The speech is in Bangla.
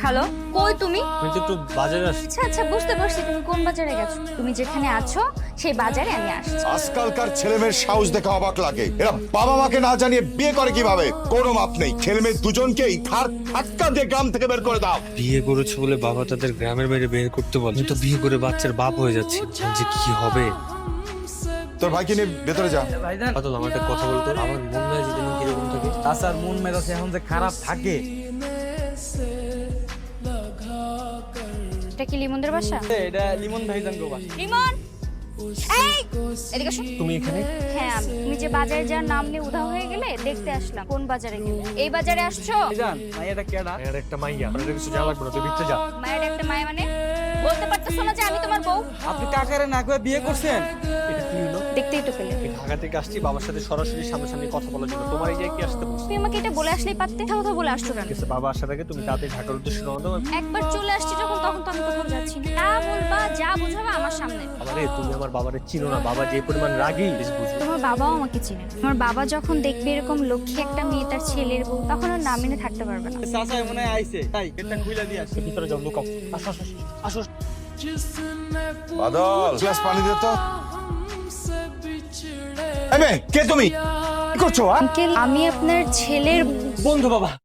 হ্যালো, কই তুমি? আমি তো একটু বাজারে আসছি। আচ্ছা আচ্ছা, বুঝতে পারছি তুমি কোন বাজারে গেছো। তুমি যেখানে আছো সেই বাজারে আমি আসছি। আজকালকার ছেলেমেয়ের সাহস দেখে অবাক লাগে। এরা বাবা মাকে না জানিয়ে বিয়ে করে কিভাবে? কোনো মাপ নেই। ছেলেমেয়ে দুজনকেই ধাক্কা দিয়ে গ্রাম থেকে বের করে দাও। বিয়ে করেছে বলে বাবা তাদের গ্রামের বাইরে বের করতে বলে। আমি তো বিয়ে করে বাচ্চার বাপ হয়ে যাচ্ছি, যে কি হবে। তোর ভাইকে নিয়ে ভেতরে যা। ভাইজান, বাদল, আমার একটা কথা বলতো। আমার মন মেজাজ যেদিন কিরকম থাকে। চাচার মন মেজাজ এখন যে খারাপ থাকে। এটা কি লিমনদের বাসা? এটা লিমন ভাইজান গো বাসা। লিমন, এই এদিকে আসো। তুমি এখানে? হ্যাঁ আমি। তুমি যে বাজারে যার নাম নিয়ে উধাও হয়ে গেলে দেখতে আসলাম। কোন বাজারে গেলে? এই বাজারে আসছো? ভাইজান, মাইয়াটা কেডা? আর একটা মাইয়া, আমার কিছু জানা লাগবে না, তুই ভিতরে যা। মায়ের একটা মায় মানে? বলতে পারতেছো না যে আমি তোমার বউ? আপনি কাকারে না কয়ে বিয়ে করছেন? এটা কি হলো? দেখতেই তো পেলে। আমি ঢাকা থেকে আসছি বাবার সাথে সরাসরি সামনাসামনি কথা বলার জন্য। তোমার এই জায়গায় কি আসতে বলছো? তুমি আমাকে এটা বলে আসলেই পারতে। কথা বলে আসছো কেন? ঠিক আছে, বাবা আসার আগে তুমি তাড়াতাড়ি ঢাকার উদ্দেশ্যে রওনা দাও। একবার চলে আসছি যখন, তখন তো আমি কোথাও যাচ্ছি না। যা বলবা, যা বুঝাবে আমার সামনে। আরে তুমি আমার বাবারে চিনো না, বাবা যে পরিমাণ রাগী বুঝো। তোমার বাবাও আমাকে চিনে। আমার বাবা যখন দেখবে এরকম লক্ষ্মী একটা মেয়ে তার ছেলের বউ, তখন আর না মেনে থাকতে পারবে না। চাচা মনে হয় আইছে, তাই গেটটা খুইলা দিয়ে আসি। ভিতরে যাও, লুকাও। আসো আসো আসো। বাদল, গ্লাস পানি দে তো। এই মেয়ে, কে তুমি? কি করছো? আঙ্কেল, আমি আপনার ছেলের বন্ধু বাবা।